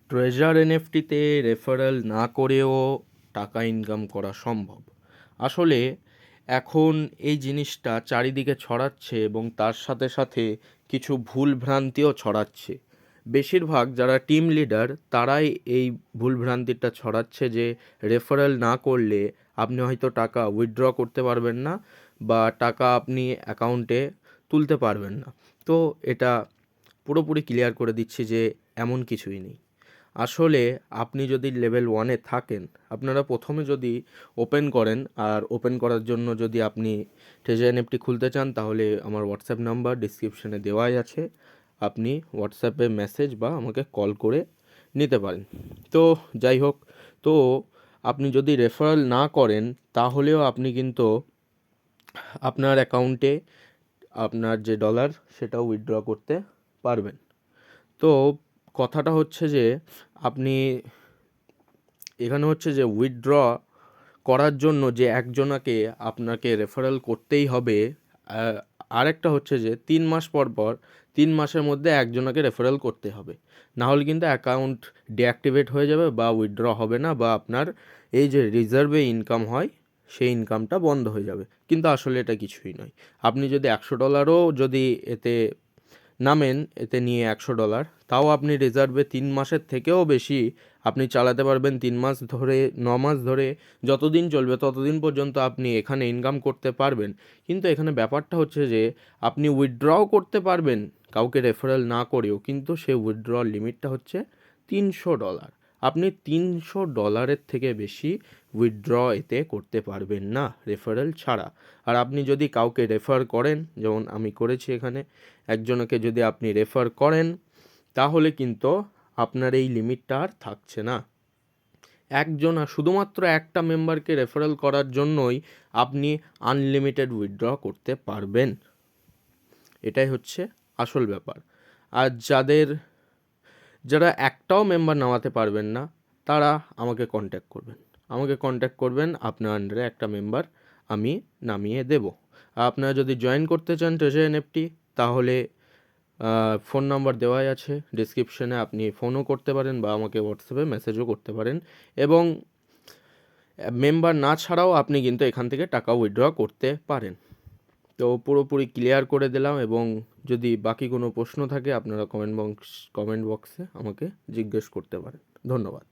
Treasure এনএফটিতে referral না করেও টাকা ইনকাম করা সম্ভব। আসলে এখন এই জিনিসটা চারিদিকে ছড়াচ্ছে এবং তার সাথে সাথে কিছু ভুল ভ্রান্তিও ছড়াচ্ছে। বেশিরভাগ যারা টিম লিডার তারাই এই ভুল ভ্রান্তিটা ছড়াচ্ছে যে রেফারেল না করলে আপনি হয়তো টাকা উইথড্র করতে পারবেন না বা টাকা আপনি অ্যাকাউন্টে তুলতে পারবেন না। তো এটা পুরোপুরি ক্লিয়ার করে দিচ্ছি যে এমন কিছুই নেই। আসলে আপনি যদি লেভেল 1-এ থাকেন, আপনারা প্রথমে যদি ওপেন করেন, আর ওপেন করার জন্য যদি আপনি ট্রেজার এনএফটি খুলতে চান তাহলে আমার হোয়াটসঅ্যাপ নাম্বার ডিসক্রিপশনে দেওয়াই আছে। আপনি হোয়াটসঅ্যাপে মেসেজ বা আমাকে কল করে নিতে পারেন। তো যাই হোক, তো আপনি যদি রেফারেল না করেন তাহলেও আপনি কিন্তু আপনার অ্যাকাউন্টে আপনার যে ডলার সেটাও উইথড্র করতে পারবেন। তো কথাটা হচ্ছে যে আপনি এখানে হচ্ছে যে উইথড্র করার জন্য যে একজনাকে আপনাকে রেফারেল করতেই হবে। আরেকটা হচ্ছে যে 3 মাস পর পর 3 মাসের মধ্যে একজনাকে রেফারেল করতে হবে, না হলে কিন্তু অ্যাকাউন্ট ডিঅ্যাক্টিভেট হয়ে যাবে বা উইথড্র হবে না, বা আপনার এই যে রিজার্ভে ইনকাম হয় সেই ইনকামটা বন্ধ হয়ে যাবে। কিন্তু আসলে এটা কিছুই নয়। আপনি যদি $100ও যদি এতে নামেন, এতে নিয়ে $100, তাও আপনি রিজার্ভে 3 মাসের থেকেও বেশি আপনি চালাতে পারবেন। 3 মাস ধরে, 9 মাস ধরে, যতদিন চলবে ততদিন পর্যন্ত আপনি এখানে ইনকাম করতে পারবেন। কিন্তু এখানে ব্যাপারটা হচ্ছে যে আপনি উইথড্রও করতে পারবেন কাউকে রেফারেল না করেও, কিন্তু সেই উইথড্রর লিমিটটা হচ্ছে $300। আপনি $300 থেকে বেশি উইথড্র এতে করতে পারবেন না রেফারেল ছাড়া। আর আপনি যদি কাউকে রেফার করেন, যেমন আমি করেছি এখানে একজনকে, যদি আপনি রেফার করেন তাহলে কিন্তু আপনার এই লিমিটটা আর থাকছে না। শুধুমাত্র একটা মেম্বারকে রেফারেল করার জন্যই আপনি আনলিমিটেড উইথড্র করতে পারবেন। এটাই হচ্ছে আসল ব্যাপার। আর যারা একটাও মেম্বার নামাতে পারবেন না তারা আমাকে কন্ট্যাক্ট করবেন, আপনার আন্ডারে একটা মেম্বার আমি নামিয়ে দেব। আপনারা যদি জয়েন করতে চান ট্রেজার এনএফটি তাহলে ফোন নাম্বার দেওয়াই আছে ডিসক্রিপশনে, আপনি ফোনও করতে পারেন বা আমাকে হোয়াটসঅ্যাপে মেসেজও করতে পারেন। এবং মেম্বার না ছাড়াও আপনি কিন্তু এখান থেকে টাকা উইথড্র করতে পারেন। তো পুরোপুরি ক্লিয়ার করে দিলাম, এবং যদি বাকি কোনো প্রশ্ন থাকে আপনারা কমেন্ট বক্সে আমাকে জিজ্ঞেস করতে পারেন। ধন্যবাদ।